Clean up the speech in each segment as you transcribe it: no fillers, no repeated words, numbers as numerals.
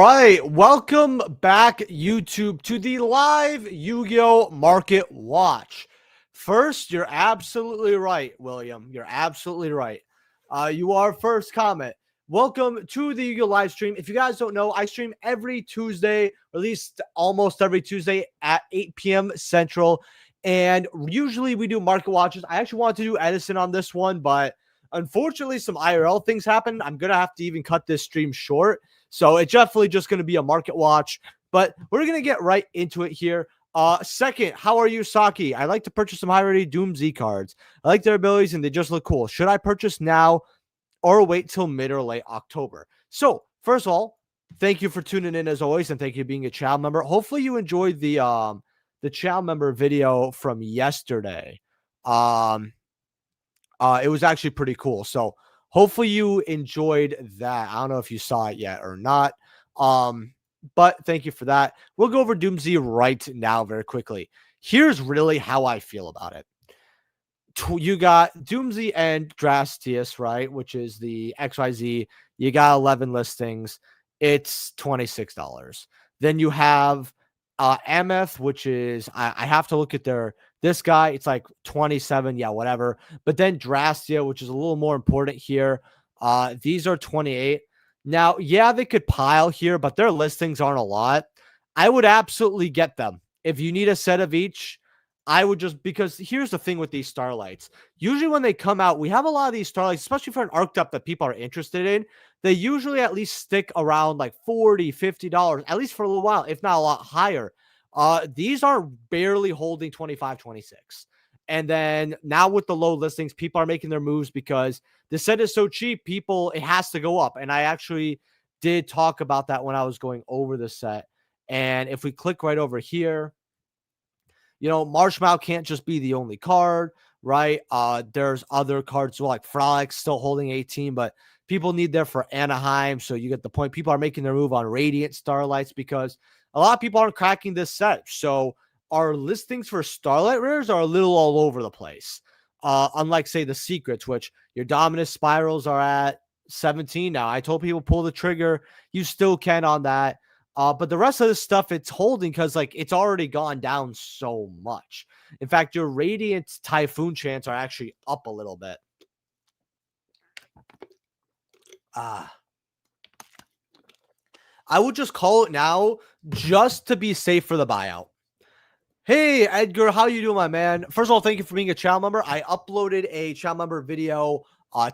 right, welcome back, YouTube, to the live Yu-Gi-Oh! Market Watch. First, you're absolutely right, William. You're absolutely right. You are first comment. Welcome to the Yu-Gi-Oh! Live stream. If you guys don't know, I stream every Tuesday, or at least almost every Tuesday at 8 p.m. Central. And usually we do market watches. I actually wanted to do Edison on this one, but unfortunately some IRL things happened. I'm going to have to even cut this stream short. So it's definitely just going to be a market watch, but we're going to get right into it here. Second, how are you, Saki? I like to purchase some high-rated Doom Z cards. I like their abilities and they just look cool. Should I purchase now or wait till mid or late October? So first of all, thank you for tuning in as always, and thank you for being a channel member. Hopefully you enjoyed the channel member video from yesterday. It was actually pretty cool. So hopefully you enjoyed that. I don't know if you saw it yet or not. But thank you for that. We'll go over Doomsday right now very quickly. Here's really how I feel about it. You got Doomsday and Drastius, right? Which is the XYZ. You got 11 listings. It's $26. Then you have Ameth, which is I have to look at this guy. It's like 27, yeah, whatever. But then Drastia, which is a little more important here. These are 28. Now, yeah, they could pile here, but their listings aren't a lot. I would absolutely get them. If you need a set of each, I would just, because here's the thing with these Starlights. Usually when they come out, we have a lot of these Starlights, especially for an arc up that people are interested in. They usually at least stick around like $40, $50, at least for a little while, if not a lot higher. These are barely holding 25, 26. And then now with the low listings, people are making their moves because the set is so cheap, it has to go up. And I actually did talk about that when I was going over the set. And if we click right over here, you know, Marshmallow can't just be the only card, right? There's other cards like Frolic still holding 18, but people need there for Anaheim. So you get the point. People are making their move on Radiant Starlights because a lot of people aren't cracking this set. So our listings for Starlight rares are a little all over the place. Unlike, say, the Secrets, which your Dominus Spirals are at 17 now. I told people pull the trigger. You still can on that. But the rest of this stuff, it's holding because, like, it's already gone down so much. In fact, your Radiant Typhoon chants are actually up a little bit. I would just call it now just to be safe for the buyout. Hey, Edgar, how you doing, my man? First of all, thank you for being a channel member. I uploaded a channel member video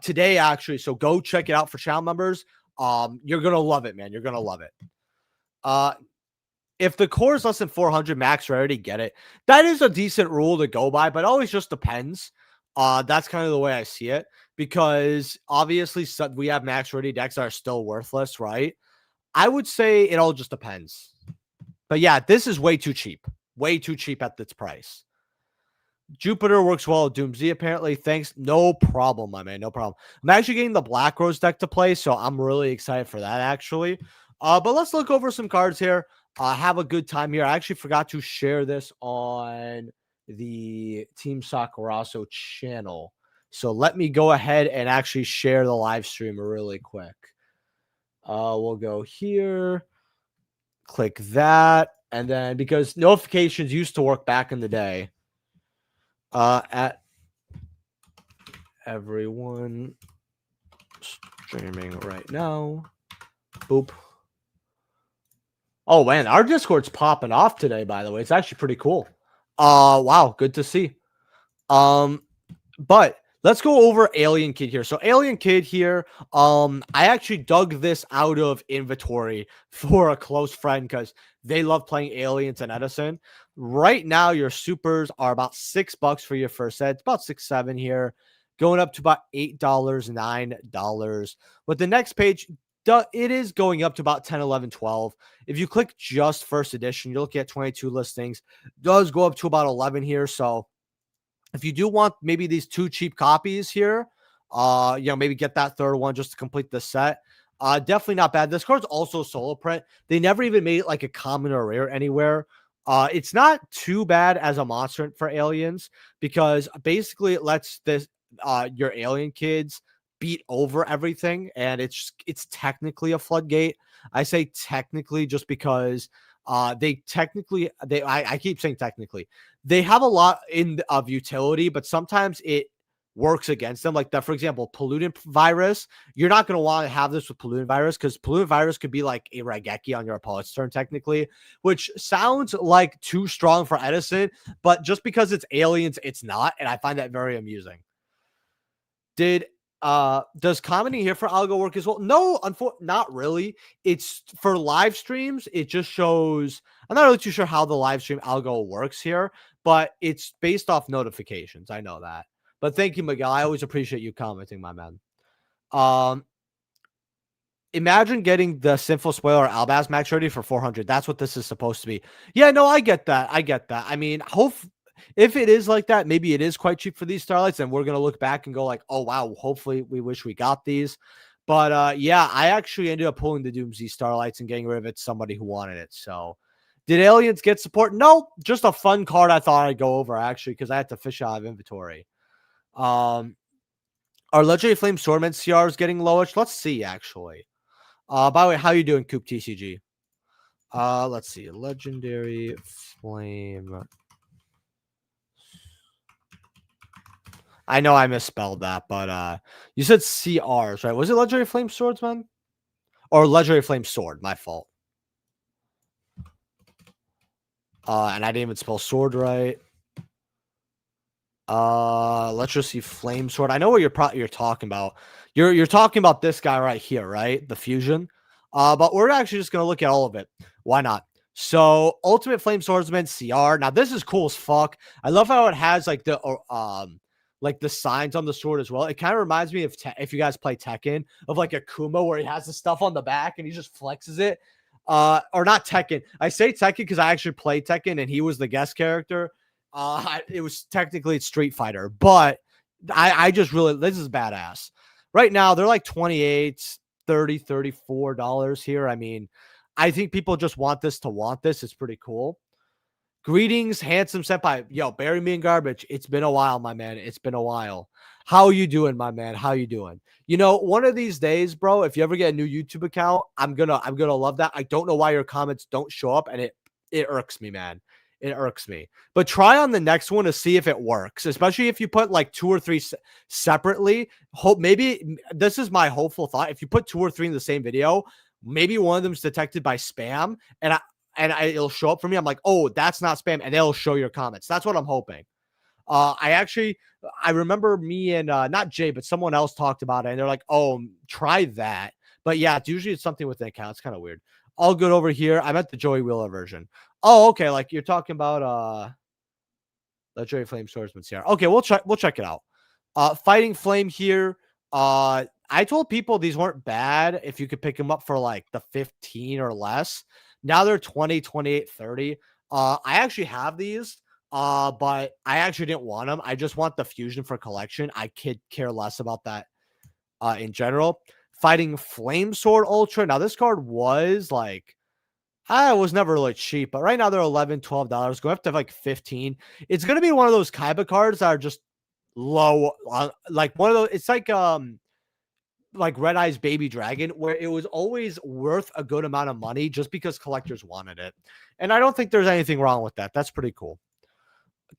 today, actually, so go check it out for channel members. You're going to love it, man. You're going to love it. If the core is less than 400 max rarity, get it. That is a decent rule to go by, but it always just depends. That's kind of the way I see it, because obviously we have max rarity decks that are still worthless, right? I would say it all just depends. But yeah, this is way too cheap. Way too cheap at this price. Jupiter works well at Doom Z, apparently. Thanks. No problem, my man. No problem. I'm actually getting the Black Rose deck to play, so I'm really excited for that, actually. But let's look over some cards here. Have a good time here. I actually forgot to share this on the Team Sakurazo channel. So let me go ahead and actually share the live stream really quick. We'll go here. Click that. And then, because notifications used to work back in the day, at everyone streaming right now. Boop. Oh, man, our Discord's popping off today, by the way. It's actually pretty cool. Wow, good to see. But let's go over Alien Kid here. So Alien Kid here, I actually dug this out of inventory for a close friend because they love playing Aliens and Edison. Right now, your supers are about $6 for your first set. It's about $6, $7 here, going up to about $8, $9. But the next page, it is going up to about 10, 11, 12. If you click just first edition, you're looking at 22 listings. It does go up to about 11 here. So if you do want maybe these 2 cheap copies here, you know, maybe get that third one just to complete the set. Definitely not bad. This card's also solo print. They never even made it like a common or rare anywhere. It's not too bad as a monster for aliens because basically it lets this your alien kids beat over everything, and it's technically a floodgate. I say technically just because I keep saying technically they have a lot of utility, but sometimes it works against them. Like that, for example, pollutant virus. You're not going to want to have this with pollutant virus because pollutant virus could be like a Raigeki on your opponent's turn, technically, which sounds like too strong for Edison, but just because it's aliens, it's not. And I find that very amusing. Does commenting here for algo work as well? No, not really. It's for live streams. It just shows. I'm not really too sure how the live stream algo works here, but it's based off notifications. I know that. But thank you, Miguel. I always appreciate you commenting, my man. Imagine getting the Sinful Spoiler Albaz max ready for 400. That's what this is supposed to be. Yeah, no, I get that. I mean, if it is like that, maybe it is quite cheap for these Starlights, and we're going to look back and go like, oh, wow, hopefully we wish we got these. But yeah, I actually ended up pulling the Doom Z Starlights and getting rid of it to somebody who wanted it. So did aliens get support? No, just a fun card I thought I'd go over, actually, because I had to fish out of inventory. Are Legendary Flame Swordman CRs getting lowish? Let's see, actually. By the way, how you doing, Coop TCG? Let's see. Legendary Flame. I know I misspelled that, but you said CRs, right? Was it Legendary Flame Swordsman? Or Legendary Flame Sword, my fault. And I didn't even spell sword right. Let's just see Flame Sword. I know what you're talking about. You're talking about this guy right here, right? The fusion. But we're actually just gonna look at all of it. Why not? So Ultimate Flame Swordsman CR. Now this is cool as fuck. I love how it has like the signs on the sword as well. It kind of reminds me of if you guys play Tekken, of like Akuma, where he has the stuff on the back and he just flexes it. Or not Tekken. I say Tekken because I actually played Tekken and he was the guest character. It was technically Street Fighter, but I just really, this is badass. Right now, they're like $28, $30, $34 here. I mean, I think people just want this to want this. It's pretty cool. Greetings, handsome senpai. Yo, bury me in garbage. It's been a while, my man. It's been a while. How you doing, my man? How you doing? You know, one of these days, bro, if you ever get a new YouTube account, I'm gonna love that. I don't know why your comments don't show up, and it irks me, man. It irks me. But try on the next one to see if it works, especially if you put like 2 or 3 separately. Maybe this is my hopeful thought. If you put 2 or 3 in the same video, maybe one of them's detected by spam, and it'll show up for me. I'm like, oh, that's not spam, and they'll show your comments. That's what I'm hoping. I remember me and not Jay, but someone else talked about it, and they're like, oh, try that. But yeah, it's something with the account. It's kind of weird. All good over here. I'm at the Joey Wheeler version. Oh, okay. Like you're talking about Legendary Flame Swordsman CR. Okay, we'll check it out. Fighting Flame here. I told people these weren't bad if you could pick them up for like the 15 or less. Now they're 20, 28, 30. I actually have these, but I actually didn't want them. I just want the fusion for collection. I could care less about that in general. Fighting Flame Sword Ultra. Now this card was like, it was never really cheap, but right now they're $11, $12, going up to like 15. It's going to be one of those Kaiba cards that are just low, like one of those. It's like Red Eyes Baby Dragon, where it was always worth a good amount of money just because collectors wanted it. And I don't think there's anything wrong with that. That's pretty cool.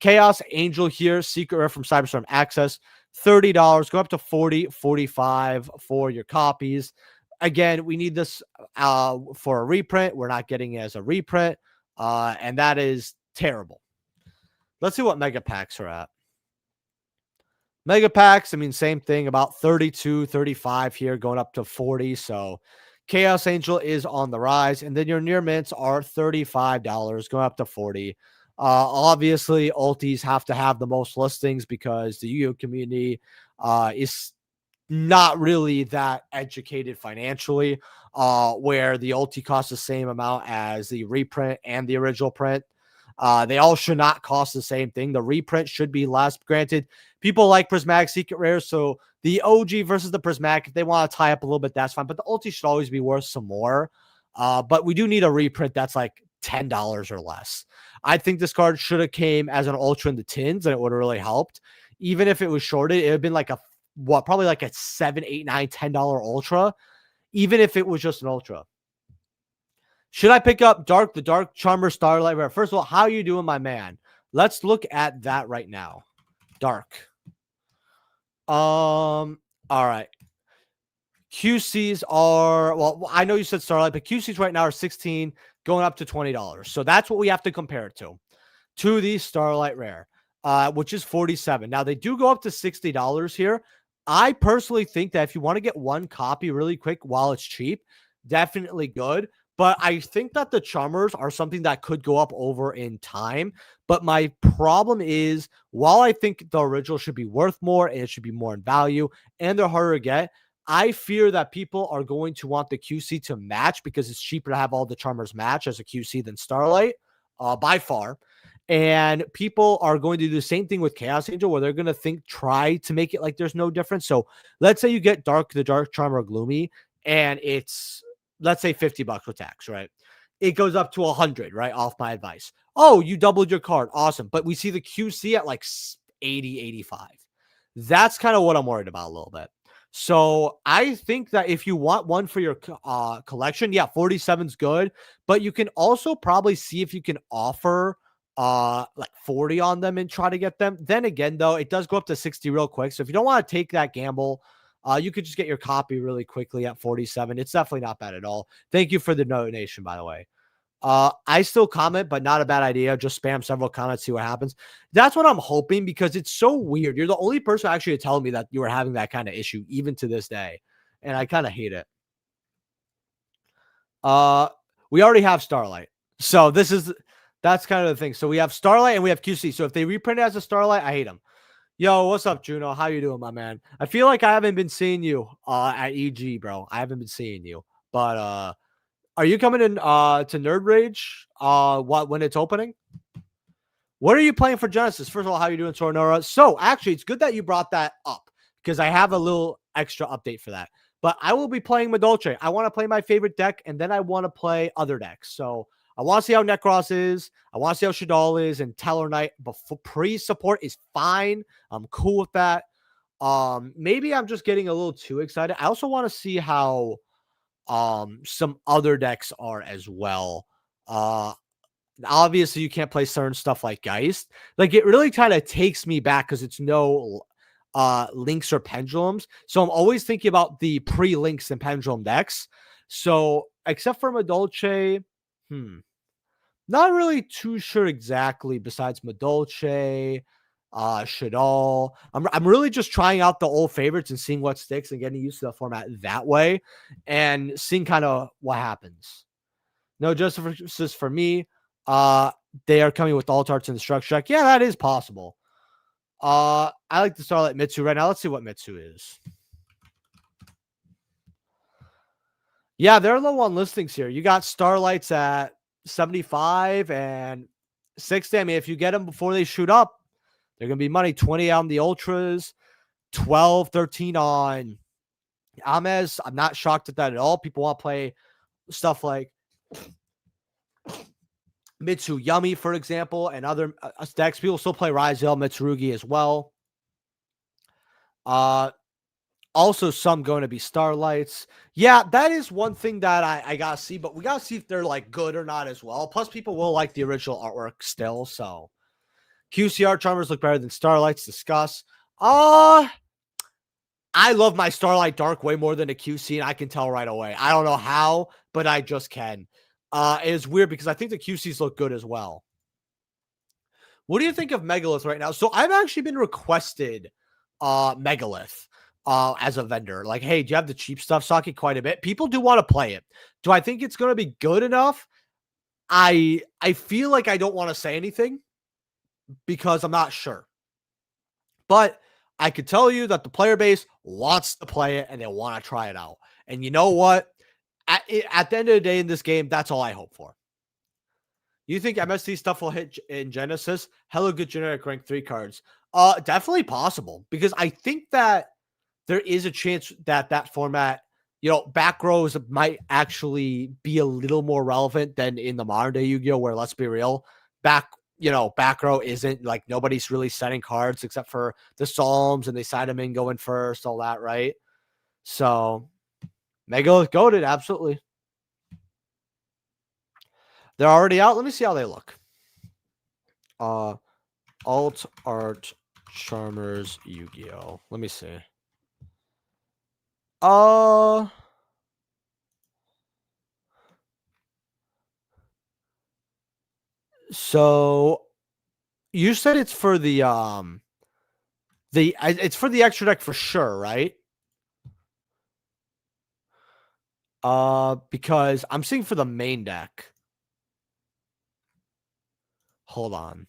Chaos Angel here, secret rare from Cyberstorm Access, $30, go up to 40, 45 for your copies. Again, we need this for a reprint. We're not getting it as a reprint, and that is terrible. Let's see what mega packs are at. Mega packs, I mean, same thing, about 32, 35 here, going up to 40. So Chaos Angel is on the rise. And then your near mints are $35, going up to 40. Obviously, ultis have to have the most listings because the Yu-Gi-Oh community is not really that educated financially, where the ulti costs the same amount as the reprint and the original print. They all should not cost the same thing. The reprint should be less. Granted, people like Prismatic Secret Rares, so the OG versus the Prismatic, if they want to tie up a little bit, that's fine. But the ulti should always be worth some more. But we do need a reprint that's like $10 or less. I think this card should have came as an ultra in the tins, and it would have really helped. Even if it was shorted, it would have been like a probably like a $7, $8, $9, $10 ultra, even if it was just an ultra. Should I pick up the Dark Charmer Starlight Rare? First of all, how are you doing, my man? Let's look at that right now. Dark. All right. QCs are, well, I know you said Starlight, but QCs right now are 16, going up to $20. So that's what we have to compare it to the Starlight Rare, which is 47. Now they do go up to $60 here. I personally think that if you want to get one copy really quick while it's cheap, definitely good. But I think that the Charmers are something that could go up over in time. But my problem is, while I think the original should be worth more and it should be more in value and they're harder to get, I fear that people are going to want the QC to match because it's cheaper to have all the Charmers match as a QC than Starlight, by far. And people are going to do the same thing with Chaos Angel, where they're going to try to make it like there's no difference. So let's say you get the Dark Charmer Gloomy, and it's, let's say $50 with tax, right? It goes up to 100, right? Off my advice. Oh, you doubled your card. Awesome. But we see the QC at like 80, 85. That's kind of what I'm worried about a little bit. So I think that if you want one for your collection, yeah, 47's good. But you can also probably see if you can offer like 40 on them and try to get them. Then again, though, it does go up to 60 real quick. So if you don't want to take that gamble, you could just get your copy really quickly at 47. It's definitely not bad at all. Thank you for the donation, by the way. I still comment, but not a bad idea. Just spam several comments, see what happens. That's what I'm hoping, because it's so weird. You're the only person actually telling me that you were having that kind of issue, even to this day. And I kind of hate it. We already have Starlight. So that's kind of the thing. So we have Starlight and we have QC. So if they reprint it as a Starlight, I hate them. Yo, what's up, Juno? How you doing, my man? I feel like I haven't been seeing you at EG, bro. I haven't been seeing you. But are you coming in to Nerd Rage when it's opening? What are you playing for Genesis? First of all, how you doing, Soronora? So actually, it's good that you brought that up, because I have a little extra update for that. But I will be playing Madolche. I want to play my favorite deck, and then I want to play other decks. So I want to see how Necros is. I want to see how Shaddoll is, and Tellarknight. But pre-support is fine. I'm cool with that. Maybe I'm just getting a little too excited. I also want to see how some other decks are as well. Obviously you can't play certain stuff like Geist. Like, it really kind of takes me back because it's no links or pendulums. So I'm always thinking about the pre-links and pendulum decks. So except for Madolche, not really too sure exactly besides Madolche, Shaddoll. I'm really just trying out the old favorites and seeing what sticks and getting used to the format that way and seeing kind of what happens. No justice for me. They are coming with alt arts and the structure deck. Yeah, that is possible. I like the Starlight Mitsu right now. Let's see what Mitsu is. Yeah, they're low on listings here. You got Starlights at 75 and 60. I mean, if you get them before they shoot up, they're going to be money. 20 on the Ultras, 12, 13 on Ames. I'm not shocked at that at all. People want to play stuff like Mitsu Yummy, for example, and other decks. People still play Ryzel, Mitsurugi as well. Also, some going to be Starlights. Yeah, that is one thing that I got to see, but we got to see if they're like good or not as well. Plus, people will like the original artwork still. So, QCR Charmers look better than Starlights. Discuss. I love my Starlight Dark way more than a QC, and I can tell right away. I don't know how, but I just can. It's weird because I think the QCs look good as well. What do you think of Megalith right now? So I've actually been requested Megalith as a vendor. Like, hey, do you have the cheap stuff? Socket quite a bit. People do want to play it. Do I think it's going to be good enough? I feel like I don't want to say anything because I'm not sure. But I could tell you that the player base wants to play it and they want to try it out. And you know what? At the end of the day in this game, that's all I hope for. You think MST stuff will hit in Genesis? Hella good generic rank 3 cards. Definitely possible, because I think that there is a chance that that format, you know, back rows might actually be a little more relevant than in the modern day Yu-Gi-Oh! Where, let's be real, back back row isn't like nobody's really setting cards except for the Psalms, and they side them in going first, all that, right? So Megalith goated, absolutely. They're already out. Let me see how they look. Alt Art Charmers Yu-Gi-Oh. Let me see. So you said it's for the it's for the extra deck for sure, right? Because I'm seeing for the main deck. Hold on.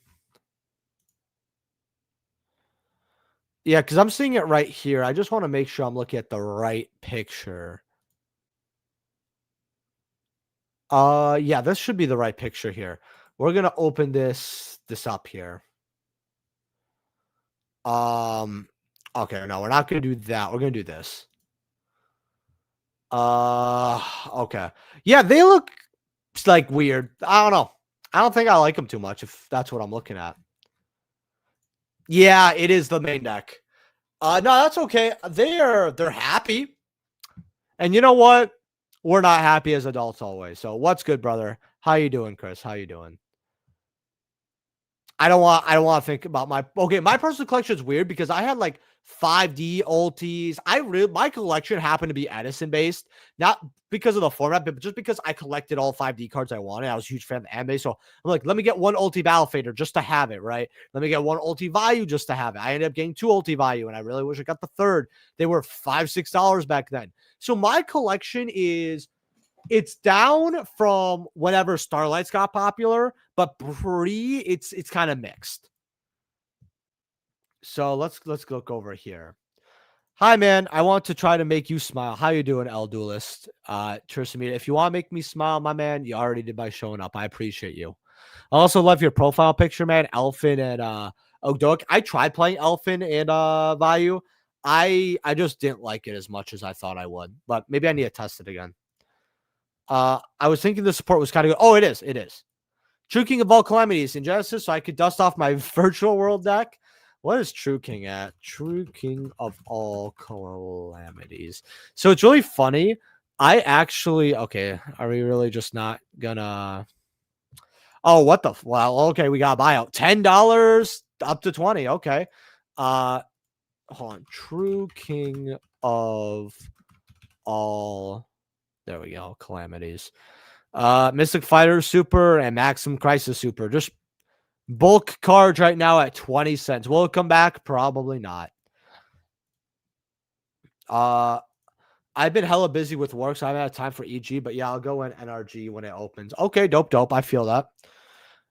Yeah, because I'm seeing it right here. I just want to make sure I'm looking at the right picture. Yeah, this should be the right picture here. We're gonna open this up here. Okay, no, we're not gonna do that. We're gonna do this. Okay. Yeah, they look like weird. I don't know. I don't think I like them too much if that's what I'm looking at. Yeah, it is the main deck. No, that's okay. They're happy. And you know what? We're not happy as adults always. So what's good, brother? How you doing, Chris? How you doing? I don't want to think about my personal collection is weird because I had like 5D ultis. My collection happened to be Edison based, not because of the format, but just because I collected all 5D cards I wanted. I was a huge fan of the anime. So I'm like, let me get one ulti Battle Fader just to have it, right? Let me get one ulti Vayu just to have it. I ended up getting 2 ulti Vayu, and I really wish I got the third. They were $5-6 back then. So my collection it's down from whenever Starlights got popular, but it's kind of mixed. So let's look over here. Hi, man. I want to try to make you smile. How you doing, El Duelist? Tristamita, if you want to make me smile, my man, you already did by showing up. I appreciate you. I also love your profile picture, man. Elfin and Ogdoic. I tried playing Elfin and Vayu. I just didn't like it as much as I thought I would, but maybe I need to test it again. I was thinking the support was kind of good. Oh, it is. It is. True King of all calamities in Genesis, so I could dust off my virtual world deck. What is True King at? True King of all calamities. So it's really funny. I actually, okay, are we really just not gonna? Oh, what the? Well, okay, we got a buyout. $10 up to 20. Okay. Hold on. True King of all. There we go. Calamities. Mystic Fighter Super and Maximum Crisis Super. Just bulk cards right now at 20 cents. Will it come back? Probably not. I've been hella busy with work, so I haven't had time for EG, but yeah, I'll go in NRG when it opens. Okay, dope. I feel that.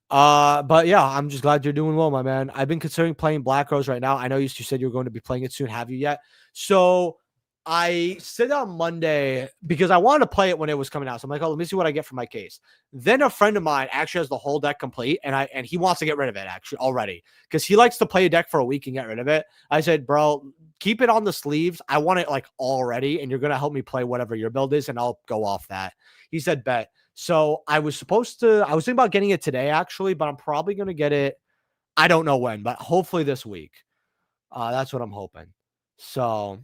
But yeah, I'm just glad you're doing well, my man. I've been considering playing Black Rose right now. I know you said you were going to be playing it soon. Have you yet? So I said on Monday because I wanted to play it when it was coming out. So I'm like, oh, let me see what I get for my case. Then a friend of mine actually has the whole deck complete, and he wants to get rid of it actually already because he likes to play a deck for a week and get rid of it. I said, bro, keep it on the sleeves. I want it like already, and you're gonna help me play whatever your build is, and I'll go off that. He said, bet. So I was thinking about getting it today actually, but I'm probably gonna get it. I don't know when, but hopefully this week. That's what I'm hoping. So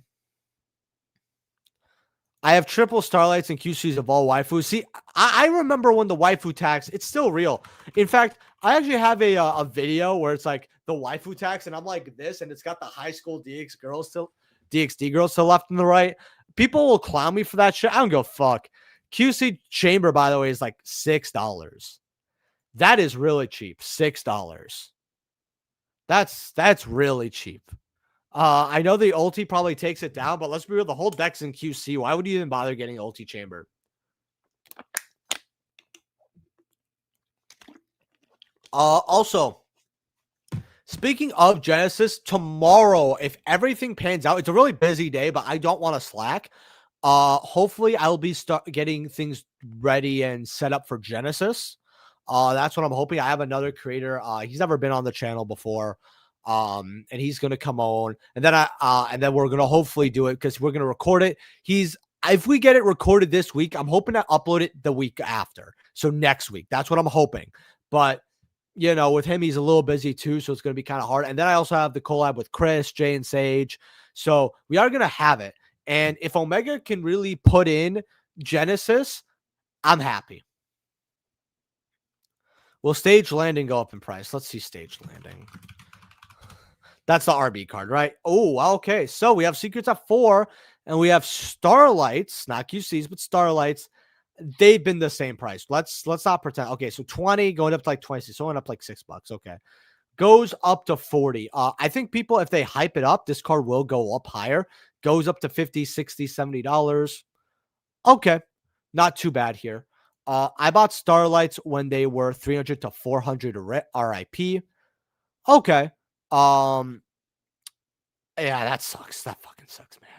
I have triple Starlights and QCs of all waifus. See, I remember when the waifu tax, it's still real. In fact, I actually have a video where it's like the waifu tax, and I'm like this, and it's got the high school DxD girls to the left and the right. People will clown me for that shit. I don't go fuck. QC Chamber, by the way, is like $6. That is really cheap. $6. That's really cheap. I know the ulti probably takes it down, but let's be real. The whole deck's in QC. Why would you even bother getting ulti chamber? Also, speaking of Genesis, tomorrow, if everything pans out, it's a really busy day, but I don't want to slack. Hopefully I'll be getting things ready and set up for Genesis. That's what I'm hoping. I have another creator. He's never been on the channel before. And he's gonna come on, and then we're gonna hopefully do it because we're gonna record it. If we get it recorded this week, I'm hoping to upload it the week after, so next week. That's what I'm hoping. But with him, he's a little busy too, so it's going to be kind of hard. And then I also have the collab with Chris, Jay, and Sage. So we are going to have it. And if Omega can really put in Genesis, I'm happy. Will Stage Landing go up in price? Let's see Stage Landing. That's the RB card, right? Oh, okay. So we have Secrets at 4, and we have Starlights, not QCs, but Starlights. They've been the same price. Let's not pretend. Okay, so 20 going up to like 26, so going up like $6. Okay. Goes up to 40. I think people, if they hype it up, this card will go up higher. Goes up to 50, 60, $70. Okay. Not too bad here. I bought Starlights when they were 300 to 400 RIP. Okay. Yeah, that sucks. That fucking sucks, man.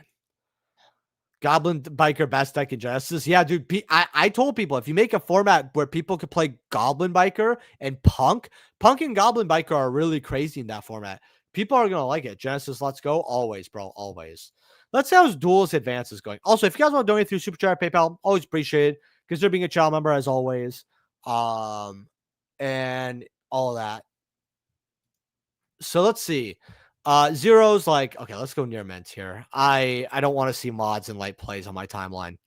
Goblin Biker best deck in Genesis. Yeah, dude. I told people if you make a format where people could play Goblin Biker and Punk and Goblin Biker are really crazy in that format. People are gonna like it. Genesis, let's go. Always, bro. Always. Let's see how Duelist Advance is going. Also, if you guys want to donate through Super Chat, PayPal, always appreciate it. Consider being a channel member as always. And all of that. So let's see. Zero's like, okay, let's go near mint here. I don't want to see mods and light plays on my timeline.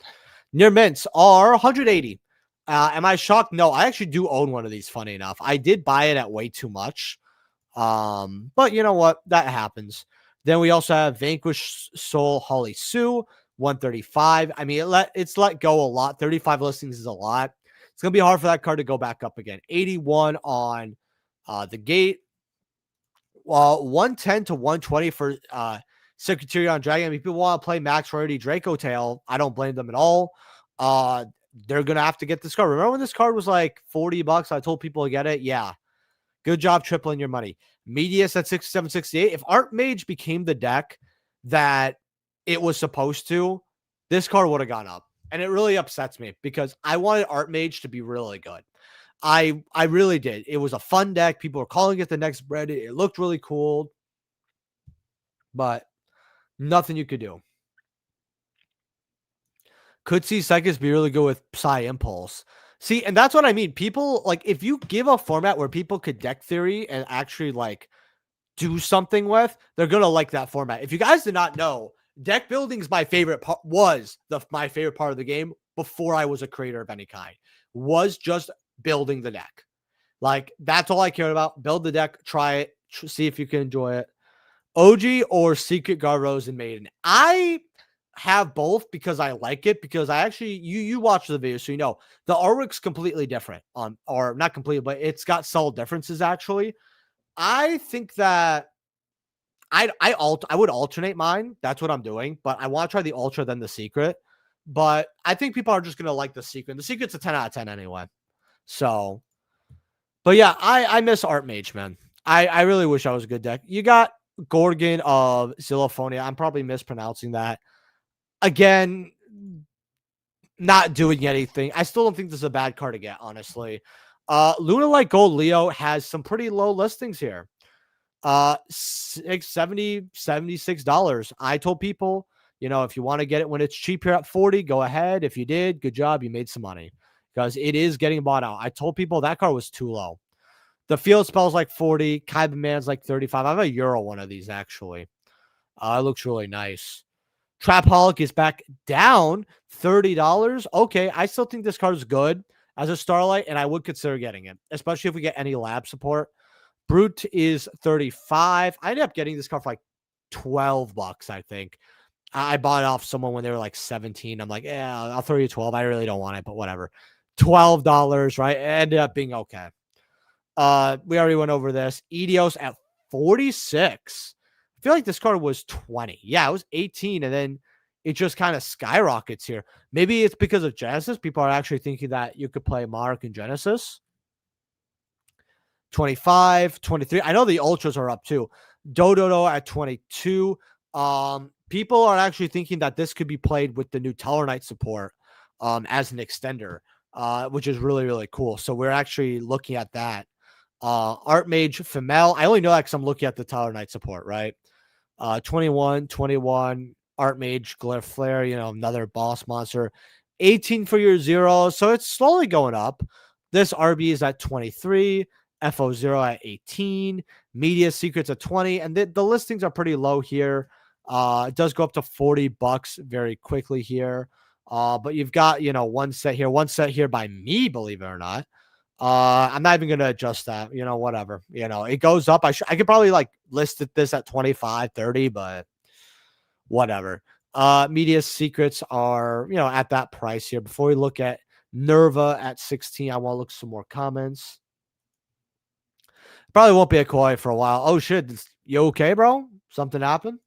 Near mints are 180. Am I shocked? No, I actually do own one of these, funny enough. I did buy it at way too much. But you know what? That happens. Then we also have Vanquish Soul Holly Sue, 135. I mean, it's let go a lot. 35 listings is a lot. It's going to be hard for that card to go back up again. 81 on the gate. 110 to 120 for Secretariat Dragon. I mean, people want to play Max Rarity Draco Tail. I don't blame them at all. They're going to have to get this card. Remember when this card was like $40? I told people to get it. Yeah. Good job tripling your money. Medius at 67.68. If Archmage became the deck that it was supposed to, this card would have gone up. And it really upsets me because I wanted Archmage to be really good. I really did. It was a fun deck. People were calling it the next bread. It looked really cool. But nothing you could do. Could see Psychus be really good with Psy Impulse. See, and that's what I mean. People, like, if you give a format where people could deck theory and actually, like, do something with, they're going to like that format. If you guys did not know, deck building is my favorite part, my favorite part of the game before I was a creator of any kind, was just building the deck. Like, that's all I cared about. Build the deck, try it, see if you can enjoy it. OG or Secret Garros and Maiden. I have both because I like it, because I actually, you watch the video, so you know the artwork's completely different or not completely, but it's got subtle differences actually. I think that I would alternate mine. That's what I'm doing, but I want to try the Ultra then the Secret. But I think people are just gonna like the Secret. The Secret's a 10 out of 10 anyway. So, but yeah, I miss Archmage, man. I really wish I was a good deck. You got Gorgon of Xylophonia. I'm probably mispronouncing that. Again, not doing anything. I still don't think this is a bad card to get, honestly. Luna Light Gold Leo has some pretty low listings here. $76. I told people, if you want to get it when it's cheap here at 40, go ahead. If you did, good job. You made some money because it is getting bought out. I told people that card was too low. The Field Spell's like 40. Kaiba Man's like 35. I have a Euro one of these, actually. It looks really nice. Trapaholic is back down $30. Okay, I still think this card is good as a Starlight, and I would consider getting it, especially if we get any lab support. Brute is 35. I ended up getting this card for like $12, I think. I bought it off someone when they were like 17. I'm like, yeah, I'll throw you 12. I really don't want it, but whatever. $12, right? It ended up being okay. We already went over this. Edios at 46. I feel like this card was 20. Yeah, it was 18, and then it just kind of skyrockets here. Maybe it's because of Genesis. People are actually thinking that you could play Mark in Genesis. 25, 23. I know the Ultras are up too. Dododo at 22. People are actually thinking that this could be played with the new Tellarknight support as an extender, which is really, really cool. So we're actually looking at that. Archmage Femel. I only know that because I'm looking at the Tellarknight support, right? 21, Archmage Glare Flare, another boss monster. 18 for your Zero. So it's slowly going up. This RB is at 23. FO0 at 18, Media Secrets at 20, and the listings are pretty low here. It does go up to $40 very quickly here. But you've got, one set here by me, believe it or not. I'm not even gonna adjust that, whatever. It goes up. I could probably like list this at 25, 30, but whatever. Media Secrets are, at that price here. Before we look at Nerva at 16, I want to look some more comments. Probably won't be a koi for a while. Oh shit, you okay, bro? Something happened?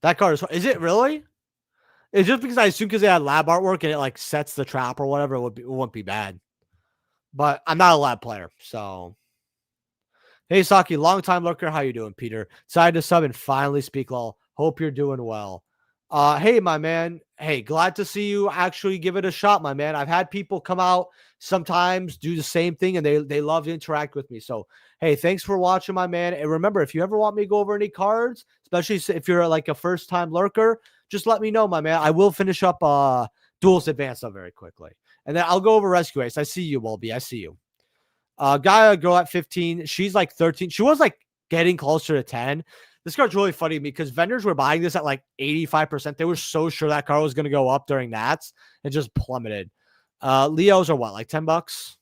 That card is it really? It's just because I assume because they had lab artwork and it like sets the trap or whatever, it wouldn't be bad. But I'm not a lab player, so. Hey Saki, long time lurker. How you doing, Peter? Decided to sub and finally speak lol. Hope you're doing well. Hey, my man. Hey, glad to see you actually give it a shot, my man. I've had people come out sometimes do the same thing and they love to interact with me. So, hey, thanks for watching, my man. And remember, if you ever want me to go over any cards, especially if you're like a first-time lurker, just let me know, my man. I will finish up Duelist Advanced very quickly. And then I'll go over Rescue Ace. I see you, Wolby. I see you. Gaia girl at 15. She's like 13. She was like getting closer to 10. This card's really funny because vendors were buying this at like 85%. They were so sure that card was going to go up during Nats and just plummeted. Leos are what, like $10?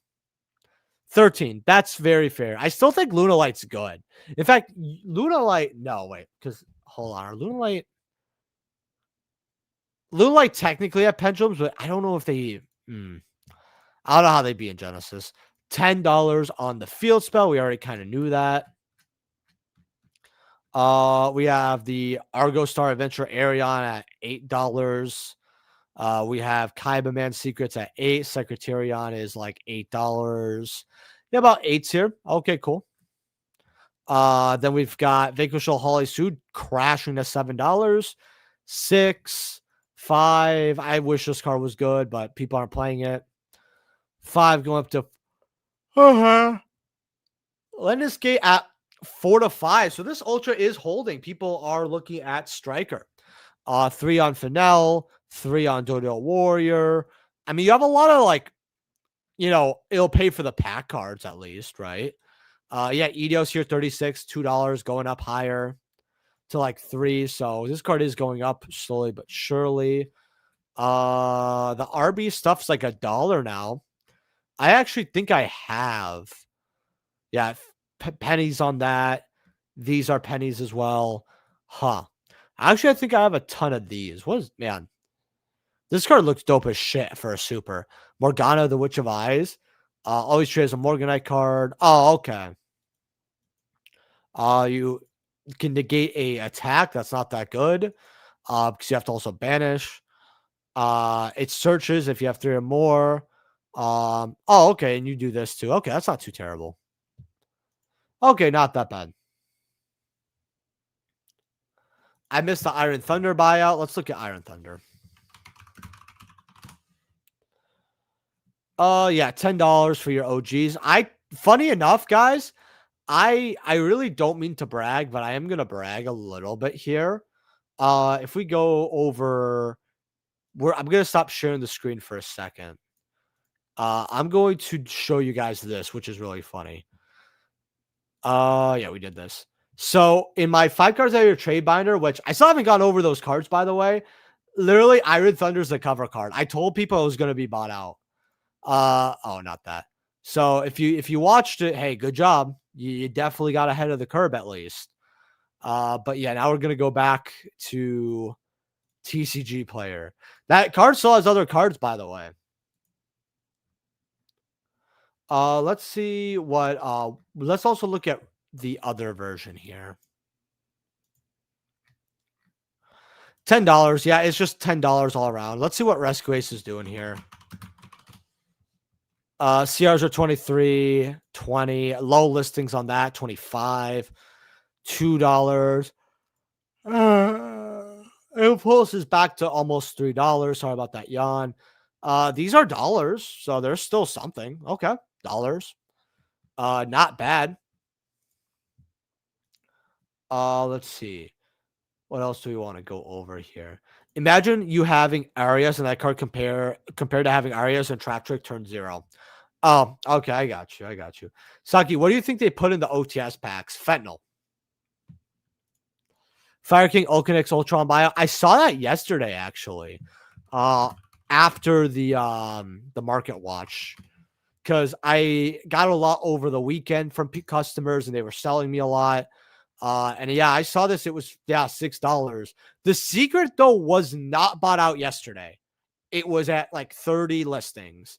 13. That's very fair. I still think Lunarlight's good. In fact, Lunarlight, no, wait, because hold on. Lunarlight technically have pendulums, but I don't know if they. I don't know how they'd be in Genesis. $10 on the field spell. We already kind of knew that. We have the Argo Star Adventure Arion at $8. We have Kaiba Man Secrets at $8. Secretarion is like $8. Yeah, about 8s here. Okay, cool. Then we've got Vanquishal Holly Suit crashing to $7. 6, 5. I wish this card was good, but people aren't playing it. 5 going up to Lendis Gate at 4 to 5. So this Ultra is holding. People are looking at Striker. 3 on Fennel, 3 on Dodo Warrior. I mean, you have a lot of like, it'll pay for the pack cards at least, right? Yeah, Edios here, 36, $2 going up higher to like 3. So this card is going up slowly but surely. The RB stuff's like $1 now. I actually think I have. Yeah, pennies on that. These are pennies as well. Actually, I think I have a ton of these. Man? This card looks dope as shit for a super. Morgana, the Witch of Eyes. Always trades a Morganite card. Oh, okay. You can negate a attack. That's not that good. Because you have to also banish. It searches if you have 3 or more. Okay, and you do this too. Okay, that's not too terrible. Okay, not that bad. I missed the Iron Thunder buyout. Let's look at Iron Thunder. Yeah, $10 for your OGs. Funny enough, guys, I really don't mean to brag, but I am gonna brag a little bit here. If we go over, I'm gonna stop sharing the screen for a second. I'm going to show you guys this, which is really funny. Yeah, we did this. So in my 5 cards out of your trade binder, which I still haven't gone over those cards, by the way. Literally, Iron Thunder's the cover card. I told people it was going to be bought out. Oh, not that. So if you watched it, hey, good job. You definitely got ahead of the curve at least. But yeah, now we're gonna go back to TCG player. That card still has other cards, by the way. Let's see what. Let's also look at the other version here. $10. Yeah, it's just $10 all around. Let's see what Rescue Ace is doing here. CRs are 23, 20. Low listings on that, 25, $2. Impulse is back to almost $3. Sorry about that yawn. These are dollars, so there's still something. Okay, dollars. Not bad. Let's see. What else do we want to go over here? Imagine you having Arias and that card compared to having Arias and Trap Trick turn 0. Oh, okay. I got you. I got you. Saki, what do you think they put in the OTS packs? Fentanyl. Fire King Okanix Ultron Bio. I saw that yesterday, actually. After the market watch. Because I got a lot over the weekend from customers and they were selling me a lot. And yeah, I saw this. It was $6. The secret though was not bought out yesterday. It was at like 30 listings.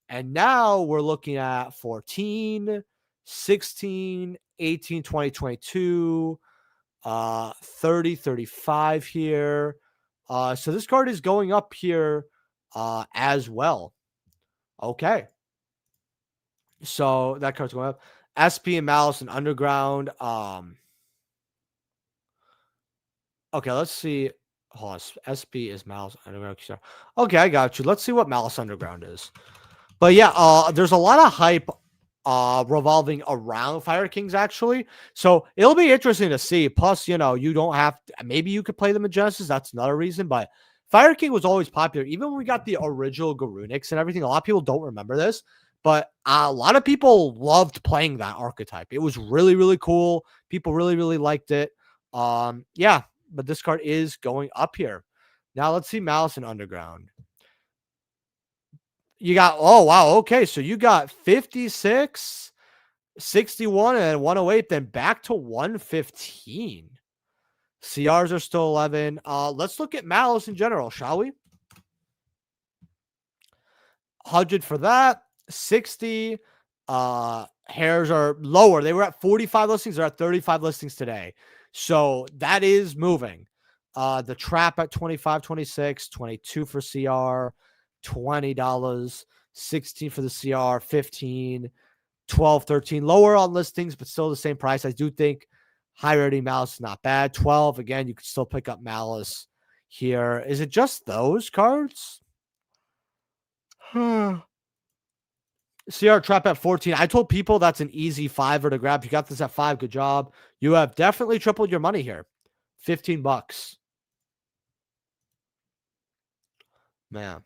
And now we're looking at 14, 16, 18, 20, 22, 30, 35 here. So this card is going up here as well. Okay. So that card's going up. SP and Malice and Underground. Okay, let's see. Hold on. SP is Malice Underground. Okay, I got you. Let's see what Malice Underground is. But yeah, there's a lot of hype revolving around Fire Kings, actually. So it'll be interesting to see. Plus, you don't have to, maybe you could play them in Genesis. That's another reason. But Fire King was always popular. Even when we got the original Garunix and everything, a lot of people don't remember this. But a lot of people loved playing that archetype. It was really, really cool. People really, really liked it. Yeah, but this card is going up here. Now let's see Malice and Underground. You got, oh, wow. Okay. So you got 56, 61, and 108, then back to 115. CRs are still 11. Let's look at Malice in general, shall we? 100 for that. 60. Hairs are lower. They were at 45 listings. They're at 35 listings today. So that is moving. The trap at 25, 26, 22 for CR, $20, 16 for the CR, 15, 12, 13. Lower on listings, but still the same price. I do think high rarity Malice is not bad. 12, again, you can still pick up Malice here. Is it just those cards? CR trap at 14. I told people that's an easy fiver to grab. You got this at 5. Good job. You have definitely tripled your money here. $15. Man.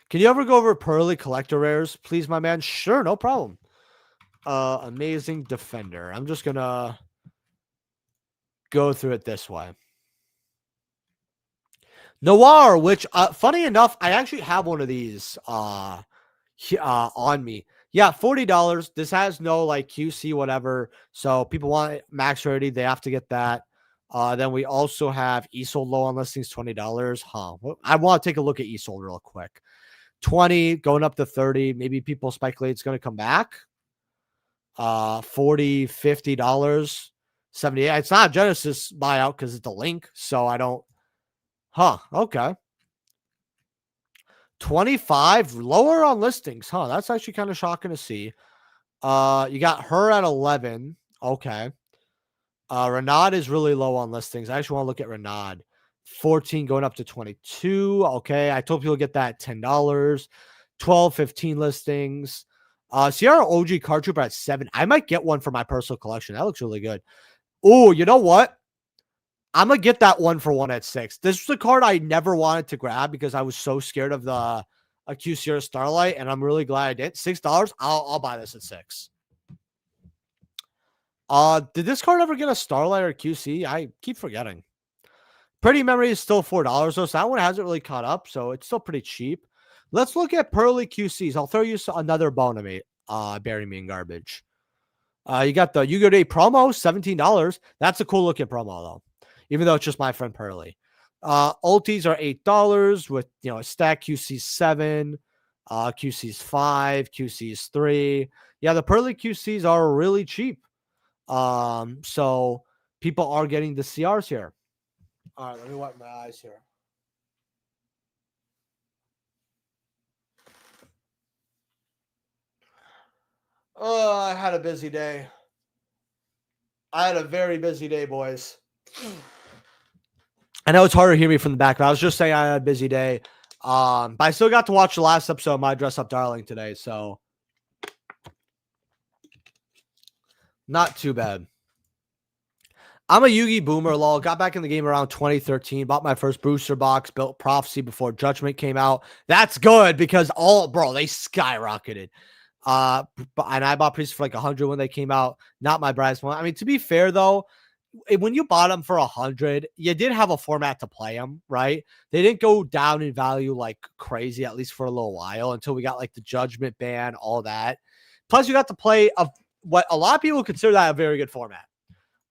Can you ever go over Pearly collector rares, please, my man? Sure, no problem. Amazing Defender. I'm just going to go through it this way. Noir, which, funny enough, I actually have one of these on me. Yeah, $40. This has no like QC, whatever. So people want max rarity, they have to get that. Then we also have ESOL low on listings, $20. Well, I want to take a look at ESOL real quick. 20 going up to 30. Maybe people speculate it's going to come back. $40, $50, 78. It's not a Genesis buyout because it's a link. So I don't. Okay. 25 lower on listings. That's actually kind of shocking to see. You got her at 11. Okay. Renaud is really low on listings. I actually want to look at Renaud. 14 going up to 22. Okay. I told people get that at $10. 12, 15 listings. Sierra OG Card Trooper at 7. I might get one for my personal collection. That looks really good. Oh, you know what? I'm going to get that 1-for-1 at 6. This was a card I never wanted to grab because I was so scared of the Q Sierra Starlight, and I'm really glad I did. $6. I'll buy this at 6. Did this card ever get a Starlight or QC? I keep forgetting. Pretty Memory is still $4 though, so that one hasn't really caught up, so it's still pretty cheap. Let's look at Pearly QCs. I'll throw you another bone of me. Bury me in garbage. You got the Yu-Gi-Oh! Day promo, $17. That's a cool looking promo though, even though it's just my friend Pearly. Ultis are $8 with, a stack. QC's 7, QC's 5, QC's 3. Yeah, the Pearly QCs are really cheap. So people are getting the CRs here. All right, let me wipe my eyes here. Oh, I had a busy day. I had a very busy day, boys. I know it's hard to hear me from the back, but I was just saying I had a busy day. But I still got to watch the last episode of My Dress Up Darling today, so not too bad. I'm a Yugi boomer, lol. Got back in the game around 2013. Bought my first booster box. Built Prophecy before Judgment came out. That's good because they skyrocketed. And I bought Priest for like 100 when they came out. Not my brightest one. I mean, to be fair though, when you bought them for 100, you did have a format to play them, right? They didn't go down in value like crazy, at least for a little while, until we got like the Judgment ban, all that. Plus, you got to play what a lot of people consider that a very good format.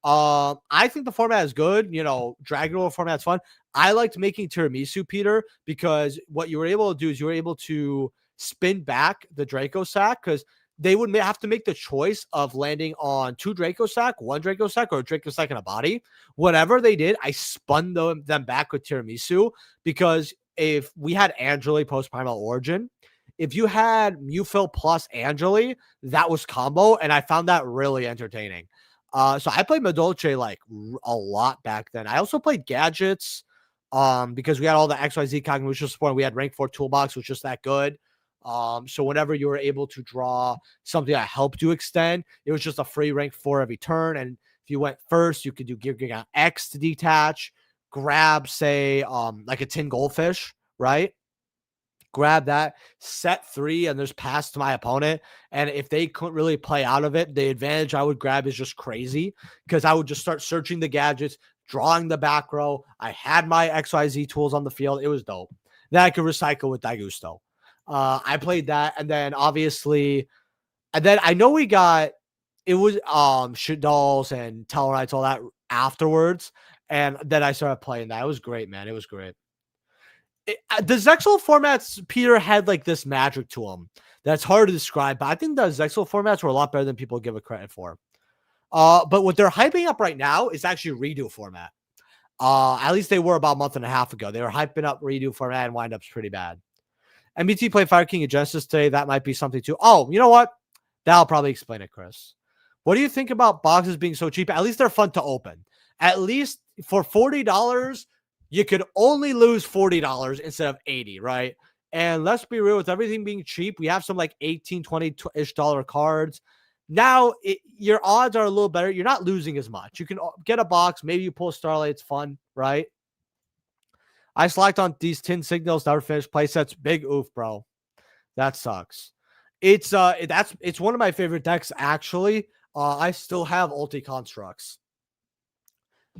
I think the format is good. You know, Dragon Roll format's fun. I liked making Tiramisu, Peter, because what you were able to do is you were able to spin back the Draco sack because they would have to make the choice of landing on 2 Draco sack, 1 Draco sack, or a Draco sack and a body. Whatever they did, I spun them back with Tiramisu because if we had Angeli post Primal Origin, if you had Mufil plus Angeli, that was combo, and I found that really entertaining. So I played Madolche like a lot back then. I also played Gadgets because we had all the XYZ Kagemusha support. We had rank 4 toolbox, which was just that good. So whenever you were able to draw something that helped you extend, it was just a free rank 4 every turn. And if you went first, you could do Giga X to detach, grab, say, like a tin goldfish, right? Grab that, set 3, and there's pass to my opponent. And if they couldn't really play out of it, the advantage I would grab is just crazy because I would just start searching the gadgets, drawing the back row. I had my XYZ tools on the field. It was dope. Then I could recycle with Daigusto. I played that, and then obviously, and then I know we got it was Shadalls and Tellarites, all that afterwards, and then I started playing that. It was great, man. It was great. The Zexal formats, Peter, had like this magic to them that's hard to describe, but I think the Zexal formats were a lot better than people give it credit for. But what they're hyping up right now is actually redo format. At least they were about a month and a half ago. They were hyping up redo format and wind up's pretty bad. MBT played Fire King of Genesis today. That might be something too. Oh, you know what? That'll probably explain it, Chris. What do you think about boxes being so cheap? At least they're fun to open. At least for $40, you could only lose $40 instead of $80, right? And let's be real, with everything being cheap, we have some like 18, 20-ish dollar cards. Now your odds are a little better. You're not losing as much. You can get a box. Maybe you pull Starlight. It's fun, right? I slacked on these tin signals, never finished playsets. Big oof, bro. That sucks. It's one of my favorite decks, actually. I still have Ulti Constructs.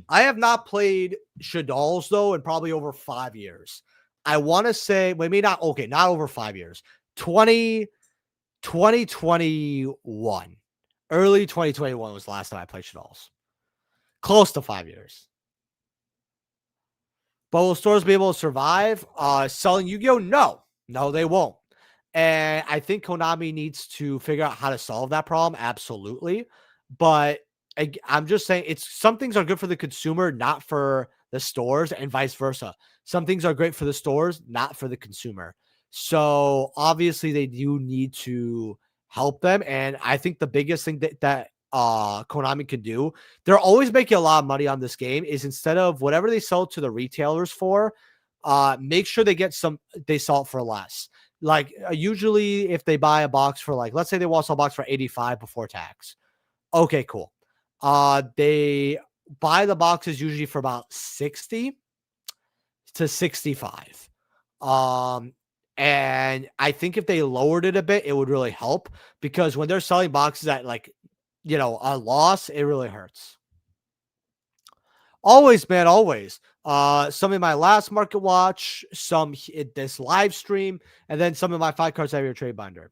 I have not played Shadalls, though, in probably over 5 years. I want to say, maybe not, okay, not over 5 years. 2021. Early 2021 was the last time I played Shadalls. Close to 5 years. But will stores be able to survive selling Yu-Gi-Oh? No, they won't. And I think Konami needs to figure out how to solve that problem. Absolutely. But I'm just saying some things are good for the consumer, not for the stores, and vice versa. Some things are great for the stores, not for the consumer. So obviously they do need to help them. And I think the biggest thing that Konami can do, they're always making a lot of money on this game, is instead of whatever they sell to the retailers for, make sure they sell it for less. Like usually if they buy a box for, like, let's say they want to sell a box for 85 before tax. Okay, cool. They buy the boxes usually for about 60 to 65. And I think if they lowered it a bit, it would really help, because when they're selling boxes at, like, you know, a loss, it really hurts. Always, man, always. Some in my last market watch, some this live stream, and then some of my 5 cards out of your trade binder.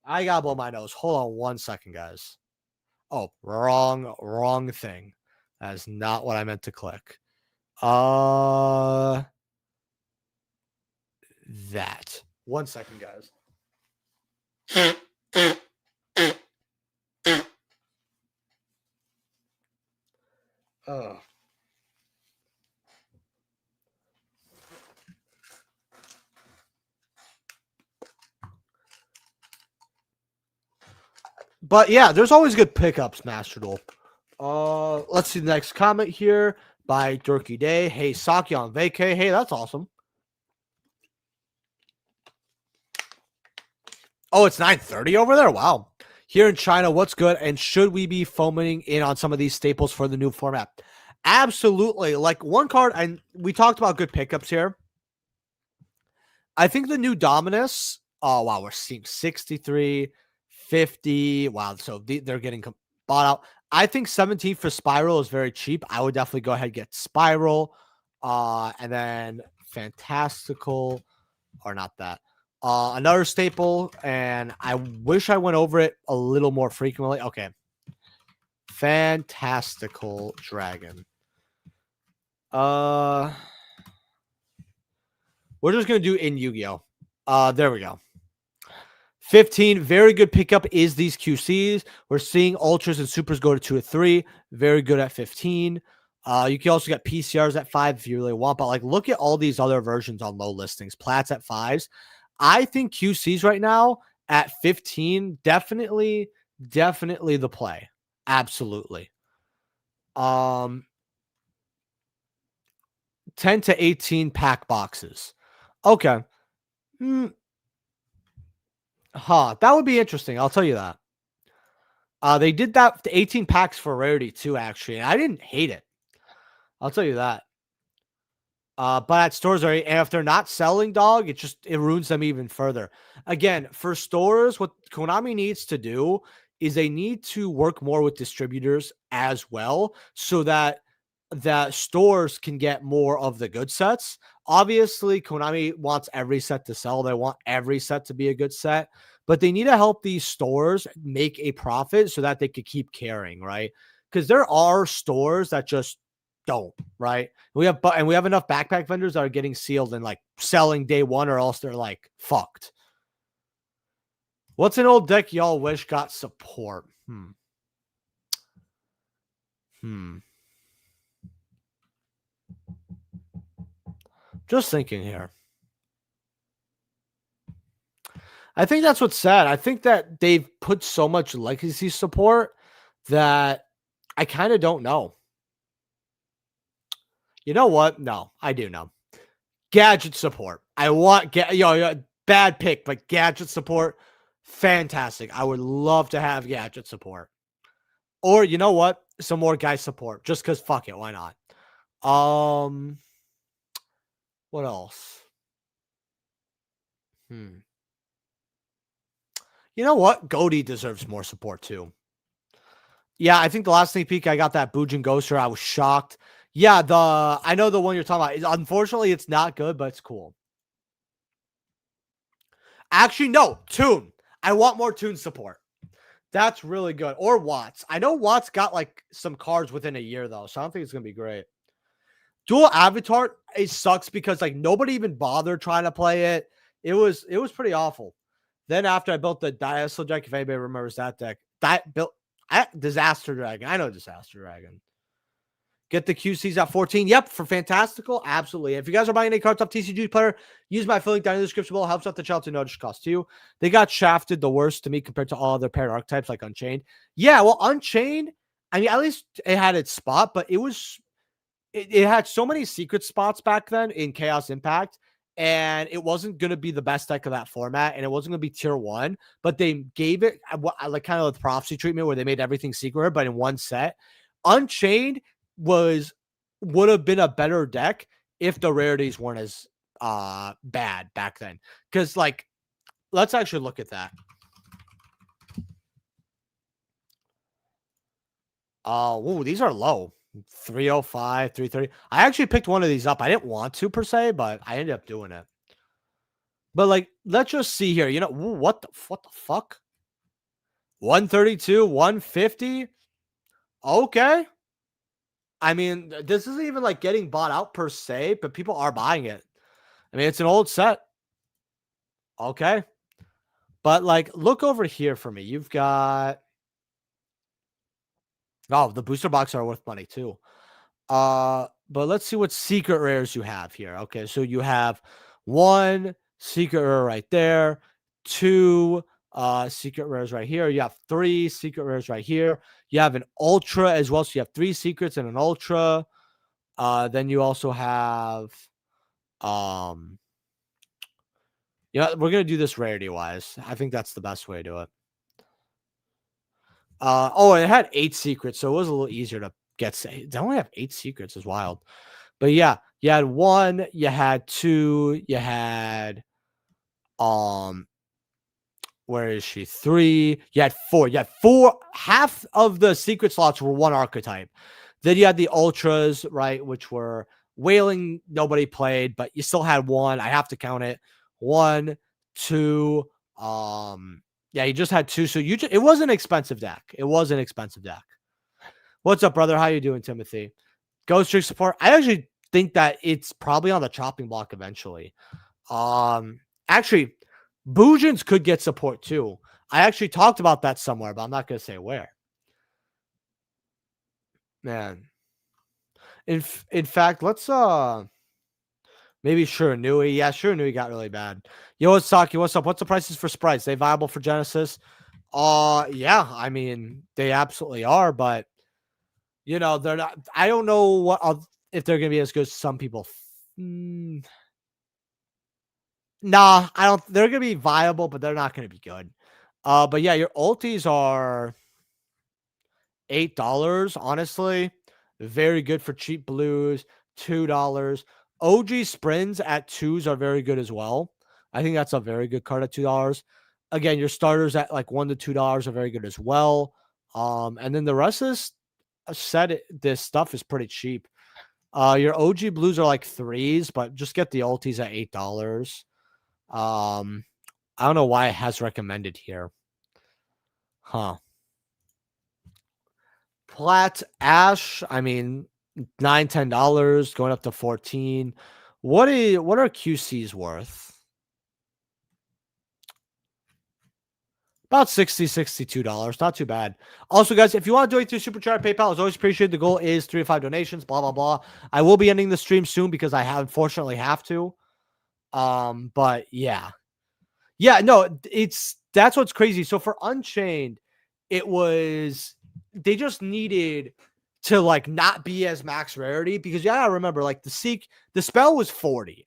I gotta blow my nose. Hold on 1 second, guys. Oh, wrong thing. That is not what I meant to click. That. 1 second, guys. Oh. But yeah, there's always good pickups, Master Duel. Let's see the next comment here by Durkee Day. Hey, Saki on vacay. Hey, that's awesome. Oh, it's 9:30 over there? Wow. Here in China, what's good? And should we be foaming in on some of these staples for the new format? Absolutely. Like one card, and we talked about good pickups here. I think the new Dominus, oh wow, we're seeing 63, 50. Wow. So they're getting bought out. I think 17 for Spiral is very cheap. I would definitely go ahead and get Spiral. And then Fantastical, or not that. Another staple, and I wish I went over it a little more frequently. Okay. Fantastical Dragon. We're just gonna do in Yu-Gi-Oh. There we go. 15, very good pickup is these QCs. We're seeing ultras and supers go to 2 or 3. Very good at 15. You can also get PCRs at 5 if you really want, but like look at all these other versions on low listings. Plats at 5s. I think QCs right now at 15, definitely the play. Absolutely. 10 to 18 pack boxes. Okay. That would be interesting. I'll tell you that. They did that to 18 packs for rarity too, actually. And I didn't hate it. I'll tell you that. But at stores, and if they're not selling, dog, it ruins them even further. Again, for stores, what Konami needs to do is they need to work more with distributors as well, so that stores can get more of the good sets. Obviously, Konami wants every set to sell. They want every set to be a good set, but they need to help these stores make a profit so that they could keep carrying, right? Because there are stores that just don't, right? We have enough backpack vendors that are getting sealed and like selling day one, or else they're like fucked. What's an old deck y'all wish got support? Just thinking here. I think that's what's sad. I think that they've put so much legacy support that I kind of don't know. You know what? No, I do know. Gadget support. I want bad pick, but gadget support, fantastic. I would love to have gadget support. Or you know what? Some more guy support. Just because fuck it, why not? What else? You know what? Goaty deserves more support too. Yeah, I think the last sneak peek I got that Bujin Ghoster, I was shocked. Yeah, I know the one you're talking about. Unfortunately, it's not good, but it's cool. Actually, no, Toon. I want more Toon support. That's really good. Or Watts. I know Watts got like some cards within a year though, so I don't think it's gonna be great. Dual Avatar, it sucks because like nobody even bothered trying to play it. It was pretty awful. Then after I built the Diacetyl deck, if anybody remembers that deck, Disaster Dragon. I know Disaster Dragon. Get the QCs at 14. Yep, for Fantastical. Absolutely. If you guys are buying any cards off TCG Player, use my affiliate link down in the description below. Helps out the channel to notice cost too. They got shafted the worst to me compared to all other paired archetypes like Unchained. Yeah, well, Unchained, I mean, at least it had its spot, but it had so many secret spots back then in Chaos Impact, and it wasn't going to be the best deck of that format, and it wasn't going to be tier 1, but they gave it like kind of the prophecy treatment where they made everything secret, but in one set. Unchained would have been a better deck if the rarities weren't as bad back then. Because like, let's actually look at that. Oh, these are low. 305, 330. I actually picked one of these up. I didn't want to per se, but I ended up doing it. But like, let's just see here. You know, what the fuck? 132, 150. Okay. I mean, this isn't even like getting bought out per se, but people are buying it. I mean, it's an old set. Okay. But like, look over here for me. You've got, oh, the booster boxes are worth money too. But let's see what secret rares you have here. Okay, so you have 1 secret rare right there, 2 secret rares right here. You have 3 secret rares right here. You have an ultra as well, so you have 3 secrets and an ultra. Then you also have yeah, we're gonna do this rarity wise. I think that's the best way to do it. Oh, it had 8 secrets, so it was a little easier to get. They only have 8 secrets, is wild. But yeah, you had 1, you had 2, you had Where is she? 3. You had 4. You had 4. Half of the secret slots were one archetype. Then you had the ultras, right, which were Wailing. Nobody played, but you still had one. I have to count it. 1, 2. Yeah, you just had 2. So it was an expensive deck. It was an expensive deck. What's up, brother? How you doing, Timothy? Ghost Trick support. I actually think that it's probably on the chopping block eventually. Actually, Boojins could get support too. I actually talked about that somewhere, but I'm not going to say where. Man. In fact, let's maybe Shiranui. Yeah, Shiranui got really bad. Yo, Saki, what's up? What's the prices for sprites? They viable for Genesis? Yeah, I mean, they absolutely are, but you know, they're not. I don't know if they're going to be as good as some people. Nah, I don't. They're going to be viable, but they're not going to be good. But yeah, your ultis are $8, honestly. Very good for cheap blues. $2. OG Sprints at 2s are very good as well. I think that's a very good card at $2. Again, your starters at like $1 to $2 are very good as well. And then the rest of this stuff is pretty cheap. Your OG blues are like 3s, but just get the ultis at $8. I don't know why it has recommended here. Huh. Plat Ash, I mean, $9, $10, going up to 14. What are QCs worth? About $60, $62. Not too bad. Also, guys, if you want to donate through Super Chat or PayPal, as always, appreciate the goal is 3 to 5 donations, blah, blah, blah. I will be ending the stream soon because I unfortunately have to. But yeah. Yeah, no, that's what's crazy. So for Unchained, they just needed to like not be as max rarity because I remember like the spell was 40.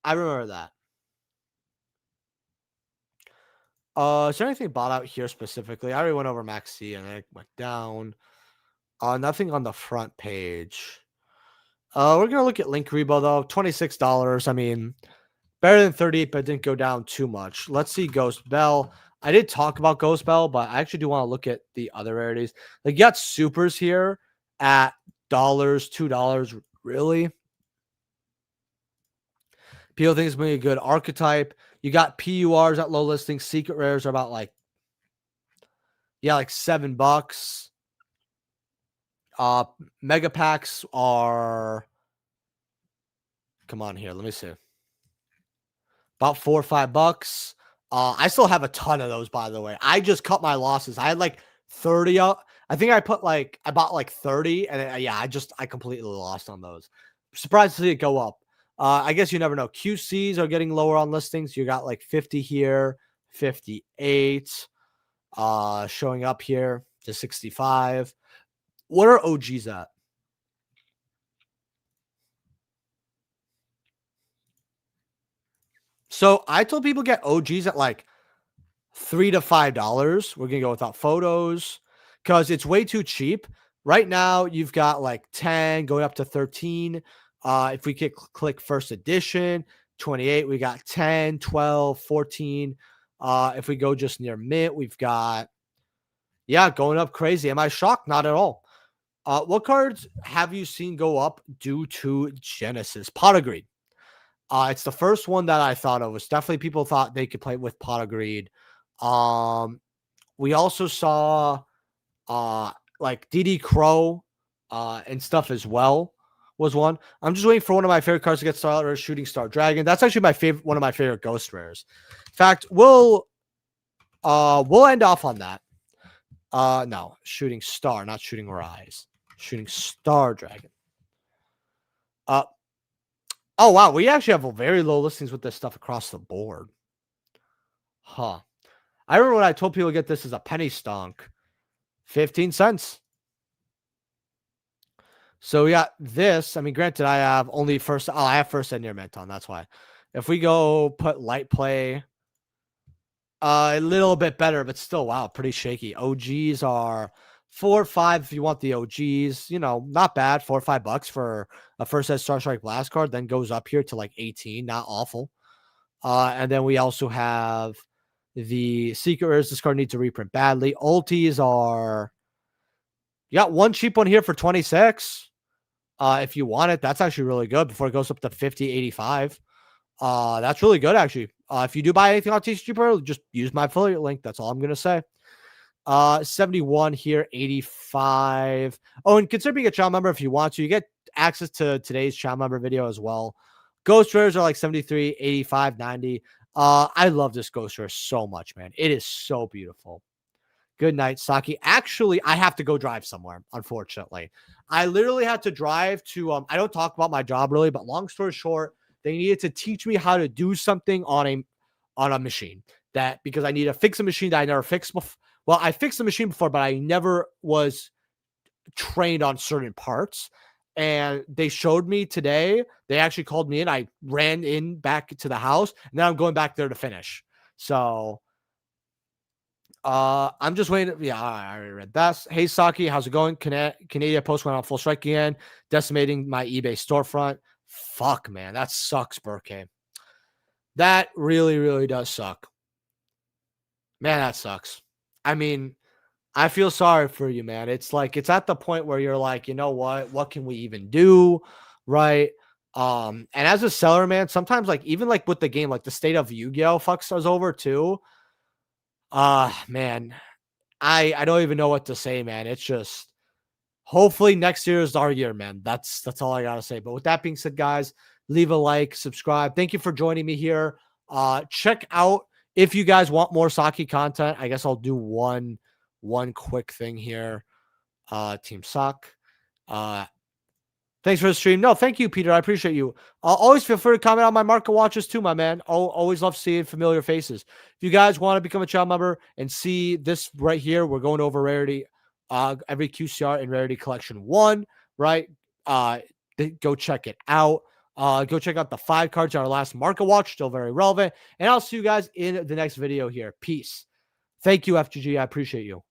I remember that. Is there anything bought out here specifically? I already went over Max C and it went down. Nothing on the front page. We're gonna look at Link Rebo though. $26. I mean, better than 38, but it didn't go down too much. Let's see Ghost Bell. I did talk about Ghost Bell, but I actually do want to look at the other rarities. Like you got supers here at $2. Really? People think it's going to be a good archetype. You got PURs at low listings. Secret rares are about like $7. Mega packs are, come on here. Let me see. About $4 or $5. I still have a ton of those, by the way. I just cut my losses. I had like 30 up. I think I bought like 30 and I completely lost on those. Surprised to see it go up. I guess you never know. QCs are getting lower on listings. You got like 50 here, 58, showing up here to 65. What are OGs at? So I told people get OGs at like $3 to $5. We're gonna go without photos because it's way too cheap. Right now, you've got like 10 going up to 13. If we click first edition, 28, we got 10, 12, 14. If we go just near mint, we've got, going up crazy. Am I shocked? Not at all. What cards have you seen go up due to Genesis? Pot of Greed. It's the first one that I thought of. It's definitely people thought they could play with Pot of Greed. We also saw like DD Crow and stuff as well was one. I'm just waiting for one of my favorite cards to get started, Shooting Star Dragon. That's actually one of my favorite ghost rares. In fact, we'll end off on that. No, Shooting Star, not Shooting Rise. Shooting Star Dragon. Oh wow, we actually have very low listings with this stuff across the board. Huh. I remember when I told people to get this as a penny stonk. 15 cents. So we got this. I mean, granted, I have only first. Oh, I have first and near mint on. That's why. If we go put light play, a little bit better, but still, wow, pretty shaky. OGs are 4 or 5 if you want the OGs. You know, not bad. $4 or $5 for a first set Star Strike Blast card. Then goes up here to like 18. Not awful. And then we also have The secret rares, this card needs a reprint badly. Ultis are, you got one cheap one here for 26. If you want it, that's actually really good before it goes up to 50, 85. That's really good, actually. If you do buy anything on TCG Pro, just use my affiliate link. That's all I'm going to say. 71 here, 85. Oh, and consider being a channel member if you want to. You get access to today's channel member video as well. Ghost rares are like 73, 85, 90. I love this ghost rare so much, man. It is so beautiful. Good night, Saki. Actually, I have to go drive somewhere, unfortunately. I literally had to drive to, I don't talk about my job really, but long story short, they needed to teach me how to do something on a machine because I need to fix a machine that I never fixed before. Well, I fixed the machine before, but I never was trained on certain parts. And they showed me today. They actually called me in. I ran in back to the house, and then I'm going back there to finish. So I'm just waiting. Yeah, I already read that. Hey, Saki, how's it going? Canadian Post went on full strike again, decimating my eBay storefront. Fuck, man. That sucks, Burke. That really, really does suck. Man, that sucks. I mean, I feel sorry for you, man. It's like, it's at the point where you're like, you know what can we even do? Right. And as a seller, man, sometimes like, even like with the game, like the state of Yu-Gi-Oh fucks us over too. Man, I don't even know what to say, man. It's just, hopefully next year is our year, man. That's all I gotta say. But with that being said, guys, leave a like, subscribe. Thank you for joining me here. Check out, if you guys want more Saki content, I guess I'll do one quick thing here. Team Sock. Thanks for the stream. No, thank you, Peter. I appreciate you. Always feel free to comment on my market watches too, my man. Always love seeing familiar faces. If you guys want to become a channel member and see this right here, we're going over rarity, every QCR in Rarity Collection 1, right? Go check it out. Go check out the 5 cards on our last market watch, still very relevant. And I'll see you guys in the next video here. Peace. Thank you, FGG. I appreciate you.